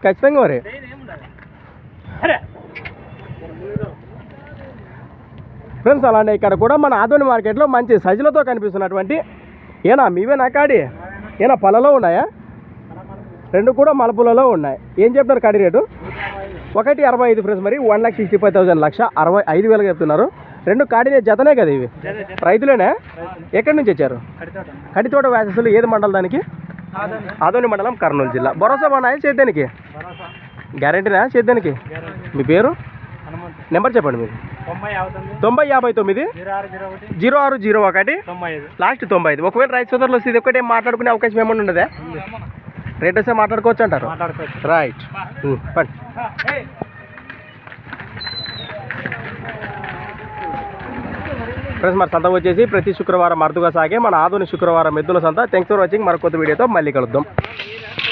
ఖచ్చితంగా మరి ఫ్రెండ్స్. అలానే ఇక్కడ కూడా మన ఆదోని మార్కెట్లో మంచి సైజులతో కనిపిస్తున్నటువంటి ఏనా మీవేనా కాడి? ఏనా పళ్ళలో ఉన్నాయా? రెండు కూడా మలపులలో ఉన్నాయి. ఏం చెప్తారు కాడి రేటు? 1.65 ఫ్రెండ్స్. మరి 1,65,000 1,65,000 చెప్తున్నారు. రెండు కాడినే జతనే కదా ఇవి? రైతులేనే? ఎక్కడి నుంచి వచ్చారు? కడితోట వ్యాసస్సులు. ఏది మండలం దానికి? ఆదోని మండలం, కర్నూలు జిల్లా. భరోసా బాగున్నాయా సేద్యానికి? గ్యారెంటీనా సేద్యానికి? మీ పేరు, నెంబర్ చెప్పండి మీరు. 9059 0601 లాస్ట్ 95. ఒకవేళ రైతు సోదరులు వస్తే ఇది ఒకటే మాట్లాడుకునే అవకాశం ఏమన్నా ఉండదా? రేట్ వస్తే మాట్లాడుకోవచ్చు అంటారు. రైట్ పండి. ఫ్రెండ్స్ మరి సంత వచ్చేసి ప్రతి శుక్రవారం అరుదుగా సాగే మన ఆదోని శుక్రవారం ఎద్దుల సంత. Thanks for watching. మరొక కొత్త వీడియోతో మళ్ళీ కలుద్దాం.